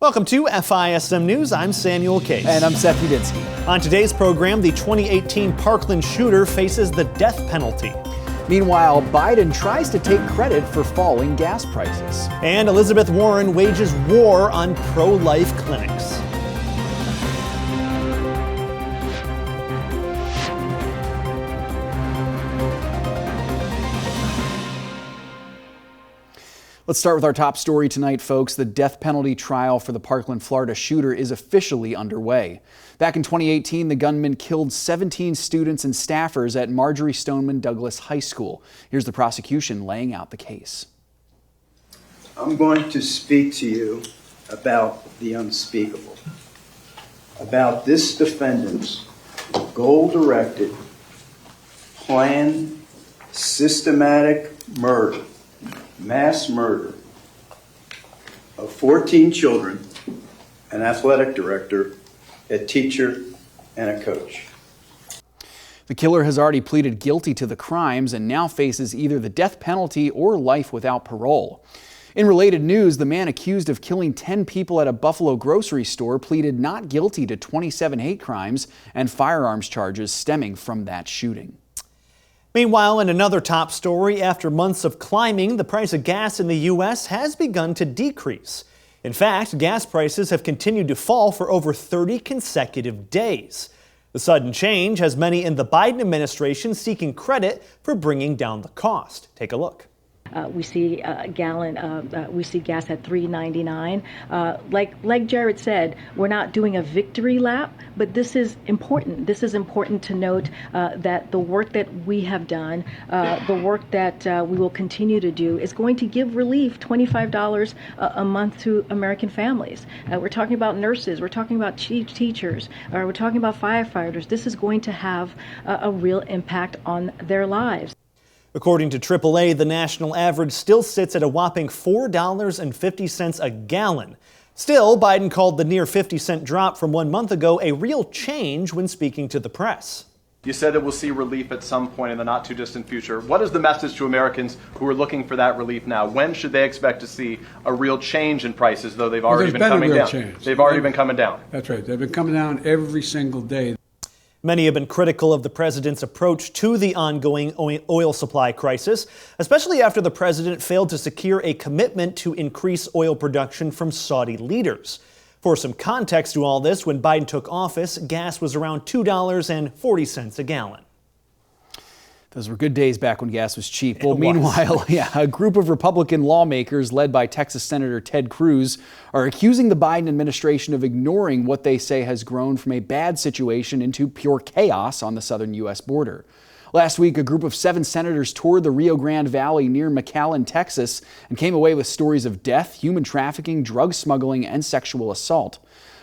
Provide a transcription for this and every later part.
Welcome to FISM News. I'm Samuel Case. And I'm Seth Udinsky. On today's program, the 2018 Parkland shooter faces the death penalty. Meanwhile, Biden tries to take credit for falling gas prices. And Elizabeth Warren wages war on pro-life clinics. Let's start with our top story tonight, folks. The death penalty trial for the Parkland, Florida shooter is officially underway. Back in 2018, the gunman killed 17 students and staffers at Marjorie Stoneman Douglas High School. Here's the prosecution laying out the case. I'm going to speak to you about the unspeakable, about this defendant's goal-directed, planned, systematic murder. Mass murder of 14 children, an athletic director, a teacher, and a coach. The killer has already pleaded guilty to the crimes and now faces either the death penalty or life without parole. In related news, the man accused of killing 10 people at a Buffalo grocery store pleaded not guilty to 27 hate crimes and firearms charges stemming from that shooting. Meanwhile, in another top story, after months of climbing, the price of gas in the U.S. has begun to decrease. In fact, gas prices have continued to fall for over 30 consecutive days. The sudden change has many in the Biden administration seeking credit for bringing down the cost. Take a look. We see a gallon. We see gas at $3.99. Like Jared said, we're not doing a victory lap, but this is important. This is important to note that the work that we have done, the work that we will continue to do, is going to give relief, $25 a month to American families. We're talking about nurses. We're talking about teachers. We're talking about firefighters. This is going to have a real impact on their lives. According to AAA, the national average still sits at a whopping $4.50 a gallon. Still, Biden called the near 50-cent drop from 1 month ago a real change when speaking to the press. You said that we'll see relief at some point in the not too distant future. What is the message to Americans who are looking for that relief now? When should they expect to see a real change in prices, though they've already been coming down? They've already been coming down. That's right. They've been coming down every single day. Many have been critical of the president's approach to the ongoing oil supply crisis, especially after the president failed to secure a commitment to increase oil production from Saudi leaders. For some context to all this, when Biden took office, gas was around $2.40 a gallon. Those were good days back when gas was cheap. Well, meanwhile, a group of Republican lawmakers led by Texas Senator Ted Cruz are accusing the Biden administration of ignoring what they say has grown from a bad situation into pure chaos on the southern U.S. border. Last week, a group of 7 senators toured the Rio Grande Valley near McAllen, Texas, and came away with stories of death, human trafficking, drug smuggling, and sexual assault.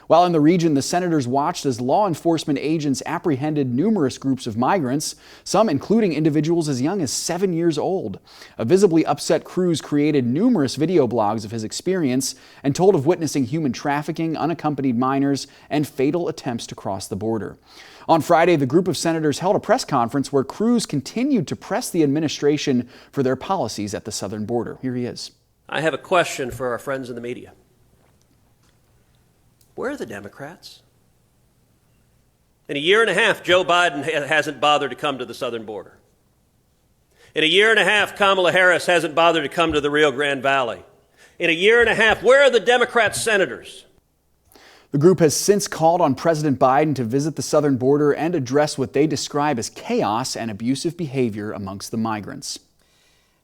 While in the region, the senators watched as law enforcement agents apprehended numerous groups of migrants, some including individuals as young as 7 years old. A visibly upset Cruz created numerous video blogs of his experience and told of witnessing human trafficking, unaccompanied minors, and fatal attempts to cross the border. On Friday, the group of senators held a press conference where Cruz continued to press the administration for their policies at the southern border. Here he is. I have a question for our friends in the media. Where are the Democrats? In a year and a half, Joe Biden hasn't bothered to come to the southern border. In a year and a half, Kamala Harris hasn't bothered to come to the Rio Grande Valley. In a year and a half, where are the Democrat senators? The group has since called on President Biden to visit the southern border and address what they describe as chaos and abusive behavior amongst the migrants.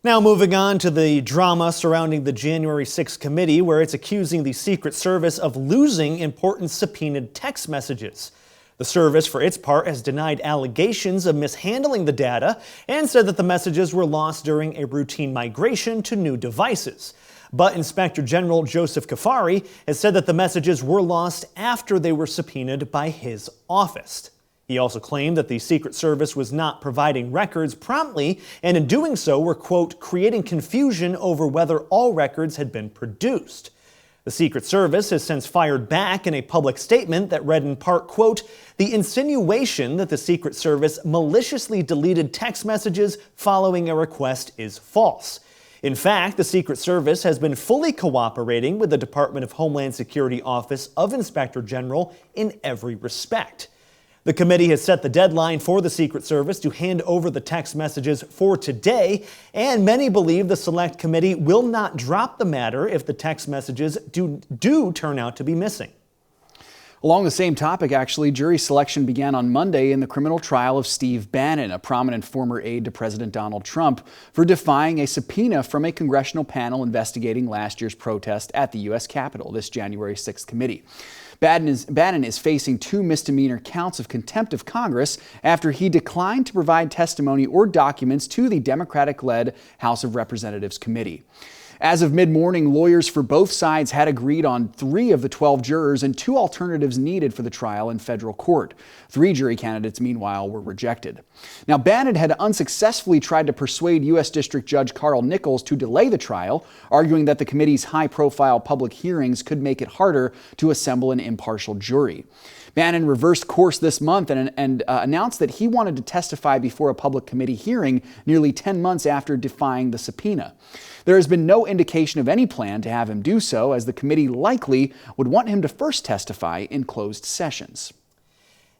Now moving on to the drama surrounding the January 6th committee, where it's accusing the Secret Service of losing important subpoenaed text messages. The service, for its part, has denied allegations of mishandling the data and said that the messages were lost during a routine migration to new devices. But Inspector General Joseph Kafari has said that the messages were lost after they were subpoenaed by his office. He also claimed that the Secret Service was not providing records promptly, and in doing so were, quote, creating confusion over whether all records had been produced. The Secret Service has since fired back in a public statement that read in part, quote, the insinuation that the Secret Service maliciously deleted text messages following a request is false. In fact, the Secret Service has been fully cooperating with the Department of Homeland Security Office of Inspector General in every respect. The committee has set the deadline for the Secret Service to hand over the text messages for today, and many believe the Select Committee will not drop the matter if the text messages do turn out to be missing. Along the same topic, actually, jury selection began on Monday in the criminal trial of Steve Bannon, a prominent former aide to President Donald Trump, for defying a subpoena from a congressional panel investigating last year's protest at the U.S. Capitol, this January 6th committee. Bannon is facing 2 misdemeanor counts of contempt of Congress after he declined to provide testimony or documents to the Democratic-led House of Representatives committee. As of mid-morning, lawyers for both sides had agreed on 3 of the 12 jurors and 2 alternatives needed for the trial in federal court. 3 jury candidates, meanwhile, were rejected. Now, Bannon had unsuccessfully tried to persuade U.S. District Judge Carl Nichols to delay the trial, arguing that the committee's high-profile public hearings could make it harder to assemble an impartial jury. Bannon reversed course this month and announced that he wanted to testify before a public committee hearing nearly 10 months after defying the subpoena. There has been no indication of any plan to have him do so, as the committee likely would want him to first testify in closed sessions.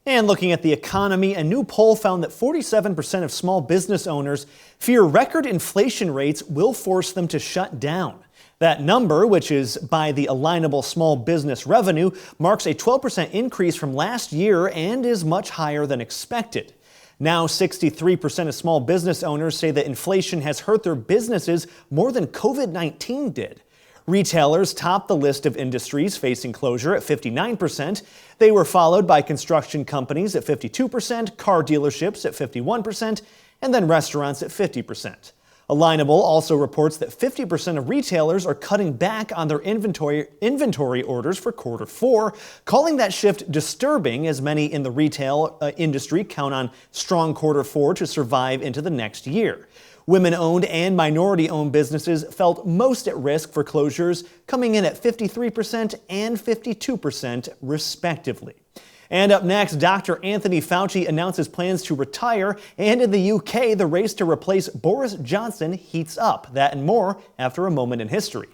And looking at the economy, a new poll found that 47% of small business owners fear record inflation rates will force them to shut down. That number, which is by the alignable small business revenue, marks a 12% increase from last year and is much higher than expected. Now, 63% of small business owners say that inflation has hurt their businesses more than COVID-19 did. Retailers topped the list of industries facing closure at 59%. They were followed by construction companies at 52%, car dealerships at 51%, and then restaurants at 50%. Alignable also reports that 50% of retailers are cutting back on their inventory orders for quarter 4, calling that shift disturbing, as many in the retail industry count on strong quarter 4 to survive into the next year. Women-owned and minority-owned businesses felt most at risk for closures, coming in at 53% and 52% respectively. And up next, Dr. Anthony Fauci announces plans to retire, and in the UK, the race to replace Boris Johnson heats up. That and more after a moment in history.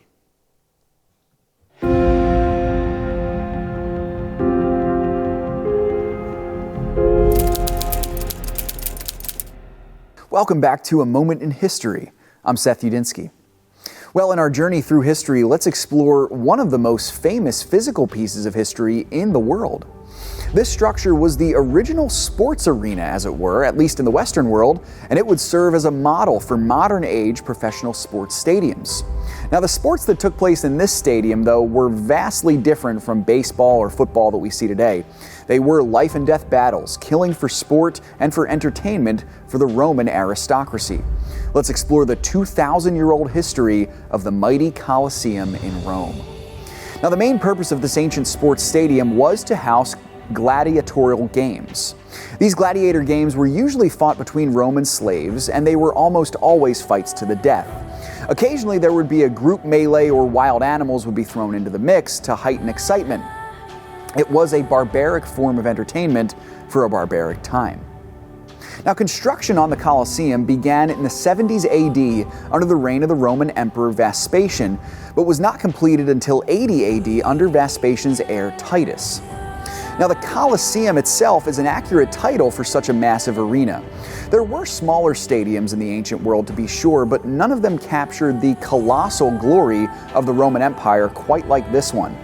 Welcome back to A Moment in History. I'm Seth Udinsky. Well, in our journey through history, let's explore one of the most famous physical pieces of history in the world. This structure was the original sports arena, as it were, at least in the Western world, and it would serve as a model for modern-age professional sports stadiums. Now, the sports that took place in this stadium, though, were vastly different from baseball or football that we see today. They were life-and-death battles, killing for sport and for entertainment for the Roman aristocracy. Let's explore the 2,000-year-old history of the mighty Colosseum in Rome. Now, the main purpose of this ancient sports stadium was to house gladiatorial games. These gladiator games were usually fought between Roman slaves, and they were almost always fights to the death. Occasionally, there would be a group melee or wild animals would be thrown into the mix to heighten excitement. It was a barbaric form of entertainment for a barbaric time. Now, construction on the Colosseum began in the 70s AD under the reign of the Roman Emperor Vespasian, but was not completed until 80 AD under Vespasian's heir Titus. Now, the Colosseum itself is an accurate title for such a massive arena. There were smaller stadiums in the ancient world, to be sure, but none of them captured the colossal glory of the Roman Empire quite like this one.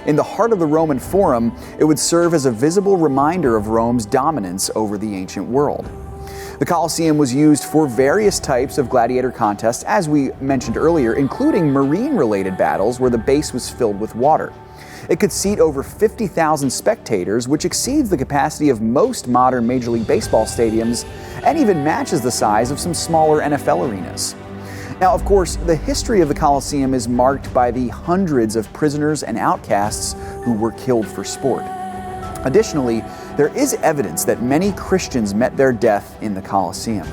In the heart of the Roman Forum, it would serve as a visible reminder of Rome's dominance over the ancient world. The Colosseum was used for various types of gladiator contests, as we mentioned earlier, including marine-related battles where the base was filled with water. It could seat over 50,000 spectators, which exceeds the capacity of most modern Major League Baseball stadiums and even matches the size of some smaller NFL arenas. Now, of course, the history of the Colosseum is marked by the hundreds of prisoners and outcasts who were killed for sport. Additionally, there is evidence that many Christians met their death in the Colosseum.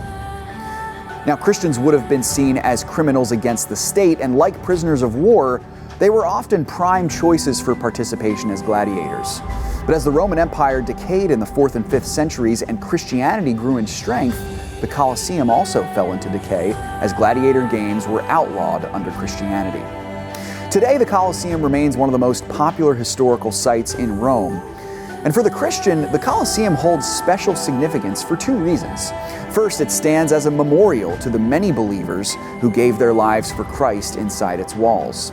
Now, Christians would have been seen as criminals against the state, and like prisoners of war, they were often prime choices for participation as gladiators. But as the Roman Empire decayed in the 4th and 5th centuries and Christianity grew in strength, the Colosseum also fell into decay as gladiator games were outlawed under Christianity. Today, the Colosseum remains one of the most popular historical sites in Rome. And for the Christian, the Colosseum holds special significance for two reasons. First, it stands as a memorial to the many believers who gave their lives for Christ inside its walls.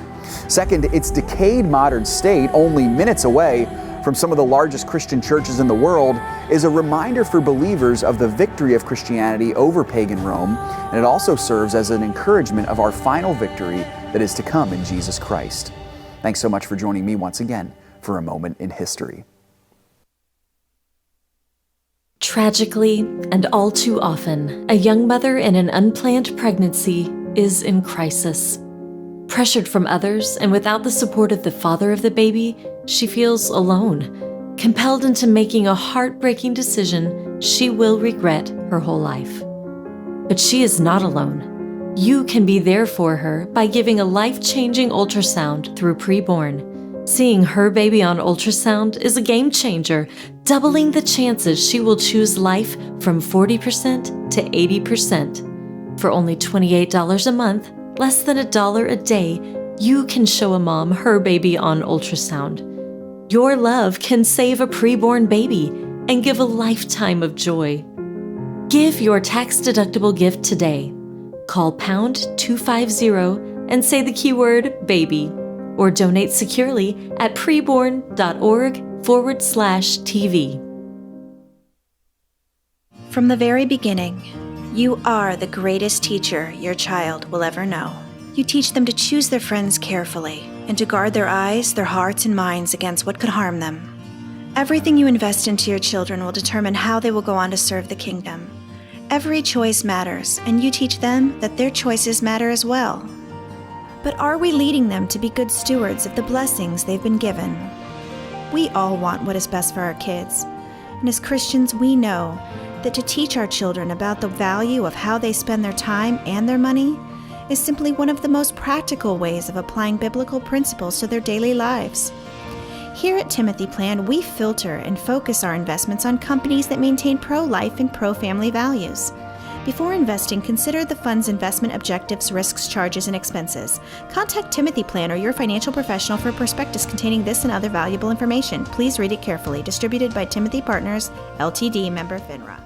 Second, its decayed modern state, only minutes away from some of the largest Christian churches in the world, is a reminder for believers of the victory of Christianity over pagan Rome, and it also serves as an encouragement of our final victory that is to come in Jesus Christ. Thanks so much for joining me once again for a moment in history. Tragically, and all too often, a young mother in an unplanned pregnancy is in crisis. Pressured from others and without the support of the father of the baby, she feels alone, compelled into making a heartbreaking decision she will regret her whole life. But she is not alone. You can be there for her by giving a life-changing ultrasound through Preborn. Seeing her baby on ultrasound is a game changer, doubling the chances she will choose life from 40% to 80%. For only $28 a month, less than $1 a day, you can show a mom her baby on ultrasound. Your love can save a preborn baby and give a lifetime of joy. Give your tax-deductible gift today. Call pound 250 and say the keyword baby, or donate securely at preborn.org/TV. From the very beginning, you are the greatest teacher your child will ever know. You teach them to choose their friends carefully and to guard their eyes, their hearts, and minds against what could harm them. Everything you invest into your children will determine how they will go on to serve the kingdom. Every choice matters, and you teach them that their choices matter as well. But are we leading them to be good stewards of the blessings they've been given? We all want what is best for our kids. And as Christians, we know that to teach our children about the value of how they spend their time and their money is simply one of the most practical ways of applying biblical principles to their daily lives. Here at Timothy Plan, we filter and focus our investments on companies that maintain pro-life and pro-family values. Before investing, consider the fund's investment objectives, risks, charges, and expenses. Contact Timothy Plan or your financial professional for a prospectus containing this and other valuable information. Please read it carefully. Distributed by Timothy Partners, Ltd., member FINRA.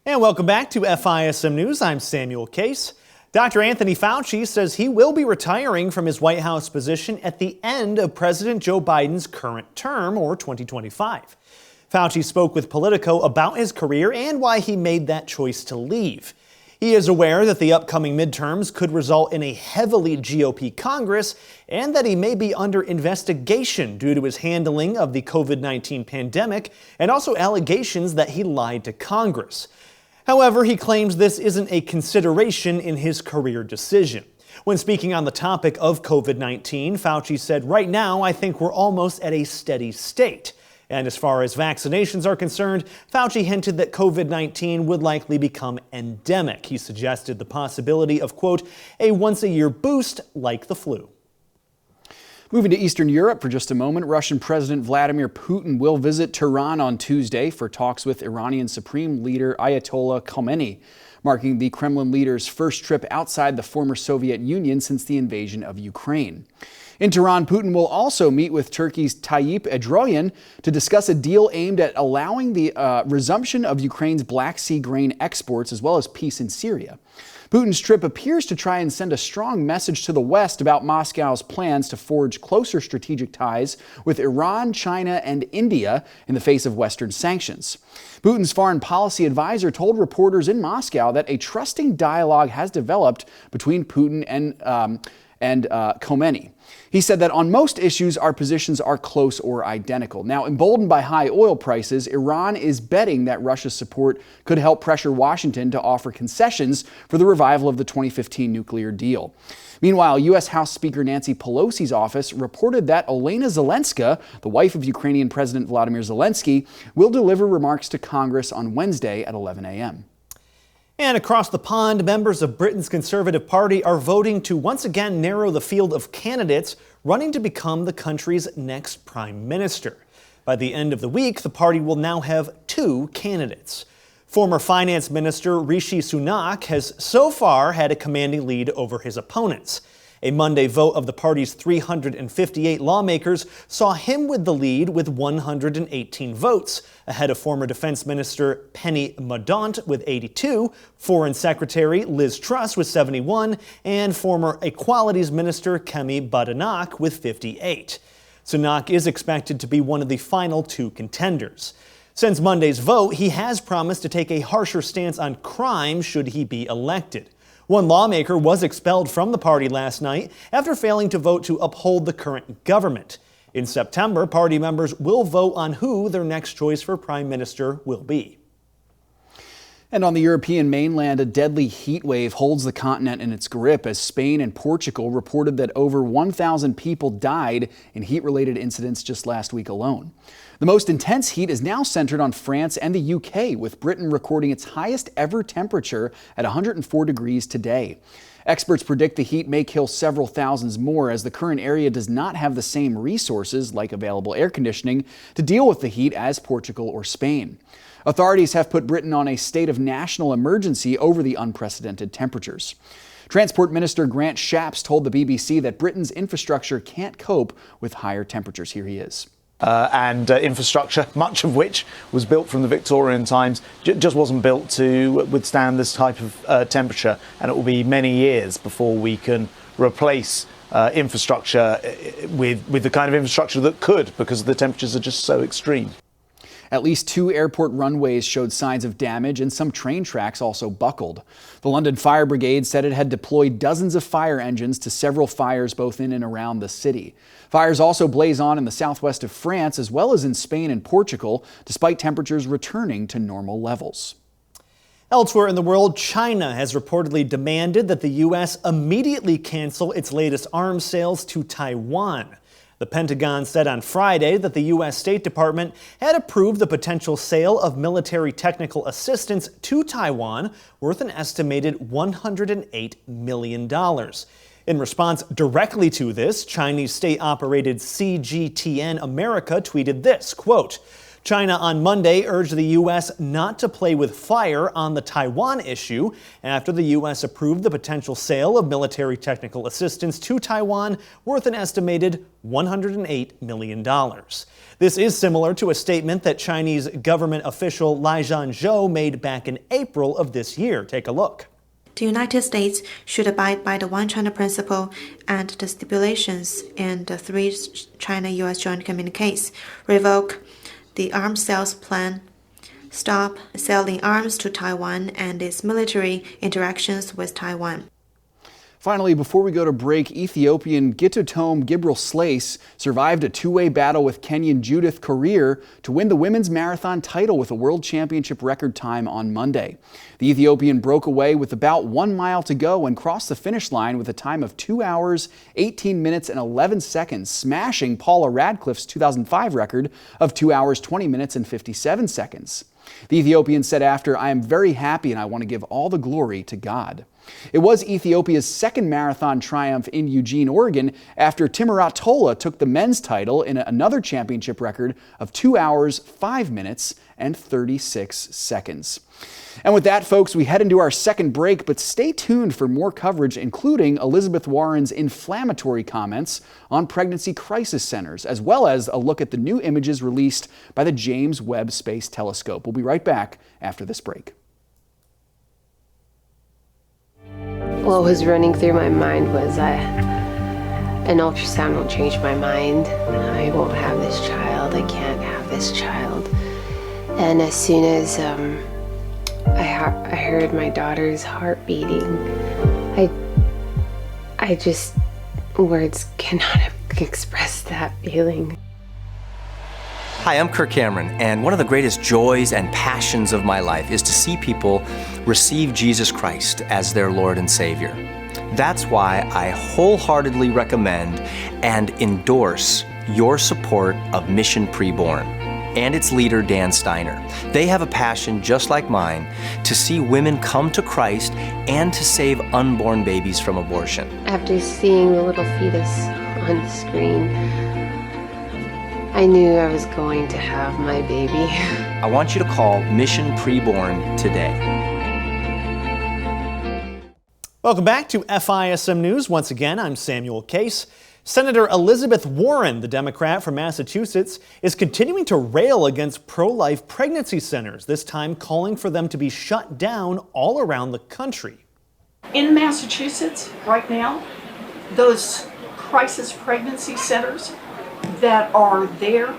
And welcome back to FISM News. I'm Samuel Case. Dr. Anthony Fauci says he will be retiring from his White House position at the end of President Joe Biden's current term, or 2025. Fauci spoke with Politico about his career and why he made that choice to leave. He is aware that the upcoming midterms could result in a heavily GOP Congress and that he may be under investigation due to his handling of the COVID-19 pandemic and also allegations that he lied to Congress. However, he claims this isn't a consideration in his career decision. When speaking on the topic of COVID-19, Fauci said, "Right now, I think we're almost at a steady state." And as far as vaccinations are concerned, Fauci hinted that COVID-19 would likely become endemic. He suggested the possibility of, quote, a once-a-year boost like the flu. Moving to Eastern Europe for just a moment, Russian President Vladimir Putin will visit Tehran on Tuesday for talks with Iranian Supreme Leader Ayatollah Khamenei, marking the Kremlin leader's first trip outside the former Soviet Union since the invasion of Ukraine. In Tehran, Putin will also meet with Turkey's Tayyip Erdogan to discuss a deal aimed at allowing the resumption of Ukraine's Black Sea grain exports as well as peace in Syria. Putin's trip appears to try and send a strong message to the West about Moscow's plans to forge closer strategic ties with Iran, China, and India in the face of Western sanctions. Putin's foreign policy advisor told reporters in Moscow that a trusting dialogue has developed between Putin and Khamenei. He said that on most issues, our positions are close or identical. Now, emboldened by high oil prices, Iran is betting that Russia's support could help pressure Washington to offer concessions for the revival of the 2015 nuclear deal. Meanwhile, U.S. House Speaker Nancy Pelosi's office reported that Olena Zelenska, the wife of Ukrainian President Volodymyr Zelensky, will deliver remarks to Congress on Wednesday at 11 a.m. And across the pond, members of Britain's Conservative Party are voting to once again narrow the field of candidates running to become the country's next prime minister. By the end of the week, the party will now have 2 candidates. Former Finance Minister Rishi Sunak has so far had a commanding lead over his opponents. A Monday vote of the party's 358 lawmakers saw him with the lead with 118 votes, ahead of former Defense Minister Penny Mordaunt with 82, Foreign Secretary Liz Truss with 71, and former Equalities Minister Kemi Badenoch with 58. Sunak is expected to be one of the final 2 contenders. Since Monday's vote, he has promised to take a harsher stance on crime should he be elected. One lawmaker was expelled from the party last night after failing to vote to uphold the current government. In September, party members will vote on who their next choice for prime minister will be. And on the European mainland, a deadly heat wave holds the continent in its grip as Spain and Portugal reported that over 1,000 people died in heat-related incidents just last week alone. The most intense heat is now centered on France and the UK, with Britain recording its highest ever temperature at 104 degrees today. Experts predict the heat may kill several thousands more as the current area does not have the same resources, like available air conditioning, to deal with the heat as Portugal or Spain. Authorities have put Britain on a state of national emergency over the unprecedented temperatures. Transport Minister Grant Shapps told the BBC that Britain's infrastructure can't cope with higher temperatures. Here he is. Infrastructure, much of which was built from the Victorian times, just wasn't built to withstand this type of temperature, and it will be many years before we can replace infrastructure with the kind of infrastructure that could, because the temperatures are just so extreme. At least 2 airport runways showed signs of damage and some train tracks also buckled. The London Fire Brigade said it had deployed dozens of fire engines to several fires both in and around the city. Fires also blaze on in the southwest of France as well as in Spain and Portugal, despite temperatures returning to normal levels. Elsewhere in the world, China has reportedly demanded that the U.S. immediately cancel its latest arms sales to Taiwan. The Pentagon said on Friday that the U.S. State Department had approved the potential sale of military technical assistance to Taiwan worth an estimated $108 million. In response directly to this, Chinese state-operated CGTN America tweeted this, quote, China on Monday urged the U.S. not to play with fire on the Taiwan issue after the U.S. approved the potential sale of military technical assistance to Taiwan worth an estimated $108 million. This is similar to a statement that Chinese government official Lai Zhangzhou made back in April of this year. Take a look. The United States should abide by the One China principle and the stipulations in the 3 China-U.S. joint communiques, revoke the arms sales plan, stop selling arms to Taiwan and its military interactions with Taiwan. Finally, before we go to break, Ethiopian Gitotome Gibril Slace survived a 2-way battle with Kenyan Judith Korir to win the women's marathon title with a world championship record time on Monday. The Ethiopian broke away with about 1 mile to go and crossed the finish line with a time of 2 hours, 18 minutes, and 11 seconds, smashing Paula Radcliffe's 2005 record of 2 hours, 20 minutes, and 57 seconds. The Ethiopian said after, I am very happy and I want to give all the glory to God. It was Ethiopia's second marathon triumph in Eugene, Oregon, after Timirat Tola took the men's title in another championship record of 2 hours, 5 minutes, and 36 seconds. And with that, folks, we head into our second break, but stay tuned for more coverage, including Elizabeth Warren's inflammatory comments on pregnancy crisis centers, as well as a look at the new images released by the James Webb Space Telescope. We'll be right back after this break. What was running through my mind was an ultrasound will change my mind. I won't have this child. I can't have this child. And as soon as I heard my daughter's heart beating, I just, words cannot express that feeling. Hi, I'm Kirk Cameron, and one of the greatest joys and passions of my life is to see people receive Jesus Christ as their Lord and Savior. That's why I wholeheartedly recommend and endorse your support of Mission Preborn and its leader, Dan Steiner. They have a passion just like mine to see women come to Christ and to save unborn babies from abortion. After seeing the little fetus on the screen, I knew I was going to have my baby. I want you to call Mission Preborn today. Welcome back to FISM News. Once again, I'm Samuel Case. Senator Elizabeth Warren, the Democrat from Massachusetts, is continuing to rail against pro-life pregnancy centers, this time calling for them to be shut down all around the country. In Massachusetts right now, those crisis pregnancy centers that are there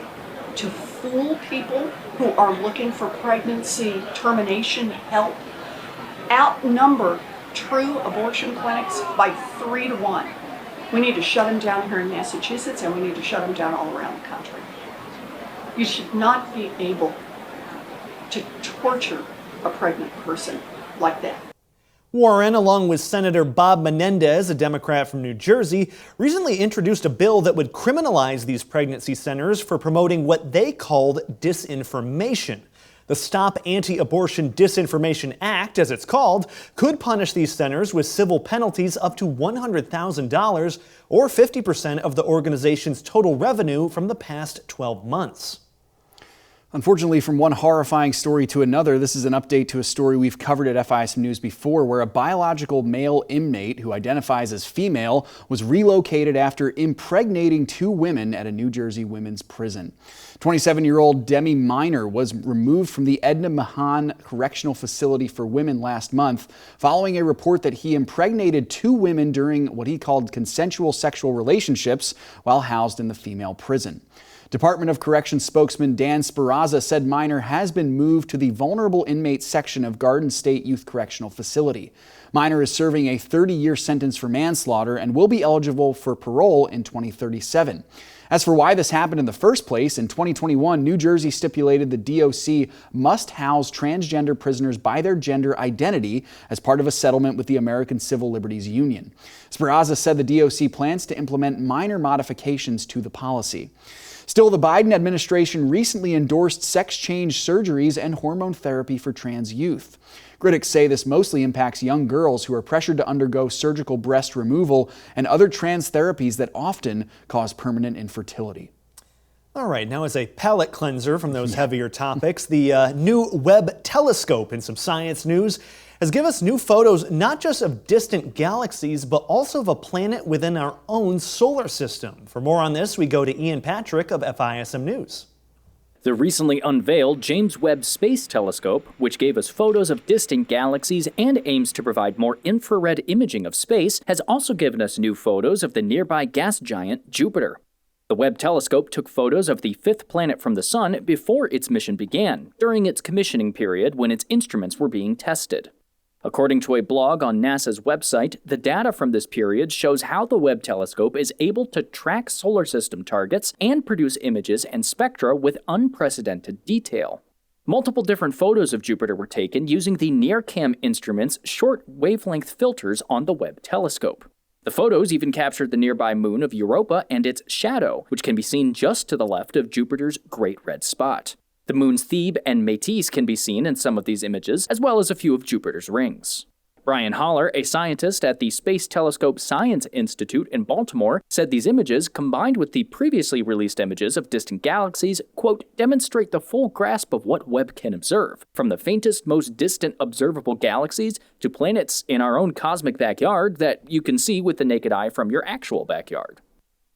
to fool people who are looking for pregnancy termination help outnumber true abortion clinics by 3 to 1. We need to shut them down here in Massachusetts, and we need to shut them down all around the country. You should not be able to torture a pregnant person like that. Warren, along with Senator Bob Menendez, a Democrat from New Jersey, recently introduced a bill that would criminalize these pregnancy centers for promoting what they called disinformation. The Stop Anti-Abortion Disinformation Act, as it's called, could punish these centers with civil penalties up to $100,000 or 50% of the organization's total revenue from the past 12 months. Unfortunately, from one horrifying story to another, this is an update to a story we've covered at FISM News before, where a biological male inmate who identifies as female was relocated after impregnating 2 women at a New Jersey women's prison. 27-year-old Demi minor was removed from the Edna Mahan Correctional Facility for Women last month following a report that he impregnated 2 women during what he called consensual sexual relationships while housed in the female prison. Department of Corrections spokesman Dan Sperazza said minor has been moved to the vulnerable inmates section of Garden State Youth Correctional Facility. Minor is serving a 30-year sentence for manslaughter and will be eligible for parole in 2037. As for why this happened in the first place, in 2021, New Jersey stipulated the DOC must house transgender prisoners by their gender identity as part of a settlement with the American Civil Liberties Union. Sperazza said the DOC plans to implement minor modifications to the policy. Still, the Biden administration recently endorsed sex change surgeries and hormone therapy for trans youth. Critics say this mostly impacts young girls who are pressured to undergo surgical breast removal and other trans therapies that often cause permanent infertility. All right, now as a palate cleanser from those heavier topics, the new Webb telescope in some science news has given us new photos not just of distant galaxies, but also of a planet within our own solar system. For more on this, we go to Ian Patrick of FISM News. The recently unveiled James Webb Space Telescope, which gave us photos of distant galaxies and aims to provide more infrared imaging of space, has also given us new photos of the nearby gas giant Jupiter. The Webb telescope took photos of the 5th planet from the Sun before its mission began, during its commissioning period when its instruments were being tested. According to a blog on NASA's website, the data from this period shows how the Webb telescope is able to track solar system targets and produce images and spectra with unprecedented detail. Multiple different photos of Jupiter were taken using the NIRCam instrument's short wavelength filters on the Webb telescope. The photos even captured the nearby moon of Europa and its shadow, which can be seen just to the left of Jupiter's Great Red Spot. The moons Thebe and Métis can be seen in some of these images, as well as a few of Jupiter's rings. Brian Holler, a scientist at the Space Telescope Science Institute in Baltimore, said these images, combined with the previously released images of distant galaxies, quote, demonstrate the full grasp of what Webb can observe, from the faintest, most distant observable galaxies to planets in our own cosmic backyard that you can see with the naked eye from your actual backyard.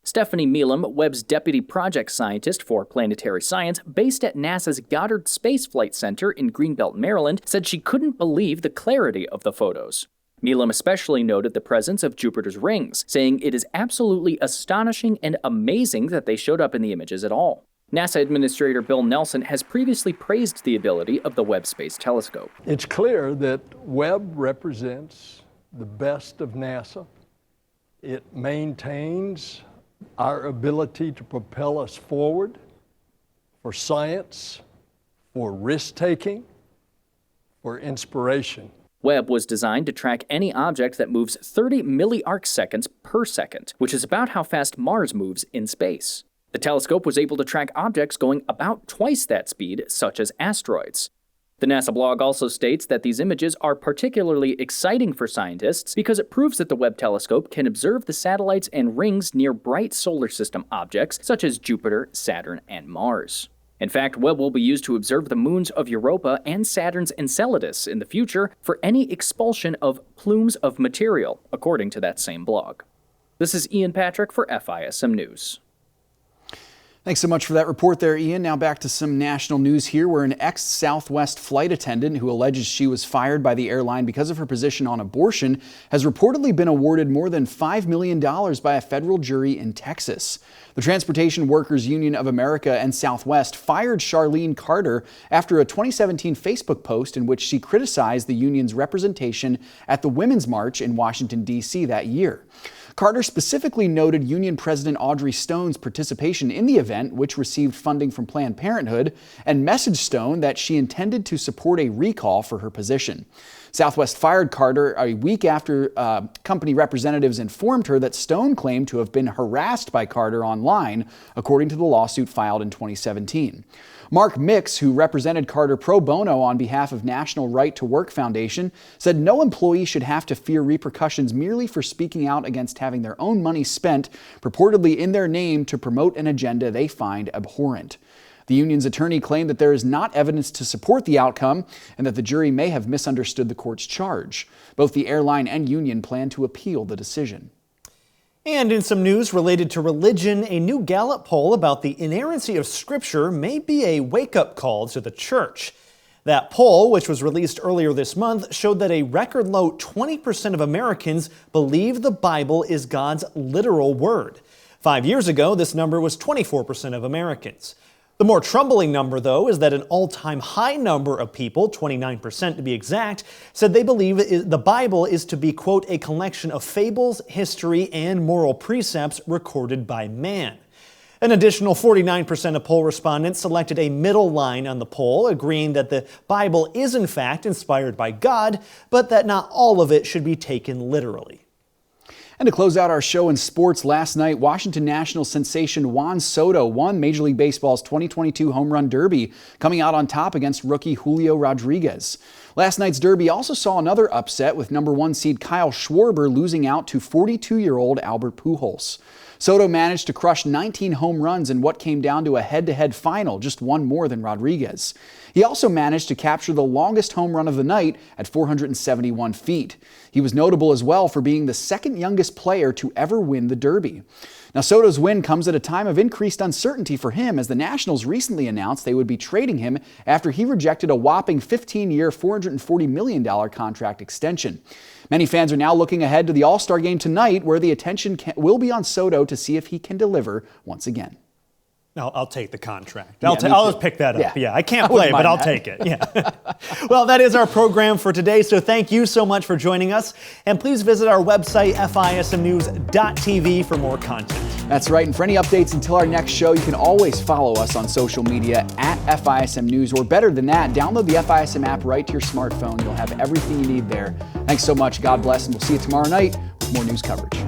Stephanie Meelam, Webb's deputy project scientist for planetary science, based at NASA's Goddard Space Flight Center in Greenbelt, Maryland, said she couldn't believe the clarity of the photos. Meelam especially noted the presence of Jupiter's rings, saying it is absolutely astonishing and amazing that they showed up in the images at all. NASA Administrator Bill Nelson has previously praised the ability of the Webb Space Telescope. It's clear that Webb represents the best of NASA. It maintains our ability to propel us forward for science, for risk-taking, for inspiration. Webb was designed to track any object that moves 30 milliarcseconds per second, which is about how fast Mars moves in space. The telescope was able to track objects going about twice that speed, such as asteroids. The NASA blog also states that these images are particularly exciting for scientists because it proves that the Webb telescope can observe the satellites and rings near bright solar system objects such as Jupiter, Saturn, and Mars. In fact, Webb will be used to observe the moons of Europa and Saturn's Enceladus in the future for any expulsion of plumes of material, according to that same blog. This is Ian Patrick for FISM News. Thanks so much for that report there, Ian. Now back to some national news here, where an ex-Southwest flight attendant who alleges she was fired by the airline because of her position on abortion has reportedly been awarded more than $5 million by a federal jury in Texas. The Transportation Workers Union of America and Southwest fired Charlene Carter after a 2017 Facebook post in which she criticized the union's representation at the Women's March in Washington, D.C. that year. Carter specifically noted Union President Audrey Stone's participation in the event, which received funding from Planned Parenthood, and messaged Stone that she intended to support a recall for her position. Southwest fired Carter a week after company representatives informed her that Stone claimed to have been harassed by Carter online, according to the lawsuit filed in 2017. Mark Mix, who represented Carter pro bono on behalf of National Right to Work Foundation, said no employee should have to fear repercussions merely for speaking out against having their own money spent, purportedly in their name, to promote an agenda they find abhorrent. The union's attorney claimed that there is not evidence to support the outcome and that the jury may have misunderstood the court's charge. Both the airline and union plan to appeal the decision. And in some news related to religion, a new Gallup poll about the inerrancy of Scripture may be a wake-up call to the church. That poll, which was released earlier this month, showed that a record low 20% of Americans believe the Bible is God's literal word. 5 years ago, this number was 24% of Americans. The more troubling number, though, is that an all-time high number of people, 29% to be exact, said they believe the Bible is to be, quote, a collection of fables, history, and moral precepts recorded by man. An additional 49% of poll respondents selected a middle line on the poll, agreeing that the Bible is in fact inspired by God, but that not all of it should be taken literally. And to close out our show in sports, last night, Washington Nationals sensation Juan Soto won Major League Baseball's 2022 Home Run Derby, coming out on top against rookie Julio Rodriguez. Last night's Derby also saw another upset, with number 1 seed Kyle Schwarber losing out to 42-year-old Albert Pujols. Soto managed to crush 19 home runs in what came down to a head-to-head final, just one more than Rodriguez. He also managed to capture the longest home run of the night at 471 feet. He was notable as well for being the second youngest player to ever win the Derby. Now, Soto's win comes at a time of increased uncertainty for him, as the Nationals recently announced they would be trading him after he rejected a whopping 15-year, $440 million contract extension. Many fans are now looking ahead to the All-Star game tonight, where the attention will be on Soto to see if he can deliver once again. I'll take the contract. I'll just pick that up. Yeah, I can't play, but I'll take it. Yeah. Well, that is our program for today, so thank you so much for joining us. And please visit our website, fismnews.tv, for more content. That's right, and for any updates until our next show, you can always follow us on social media at FISM News, or better than that, download the FISM app right to your smartphone. You'll have everything you need there. Thanks so much. God bless, and we'll see you tomorrow night with more news coverage.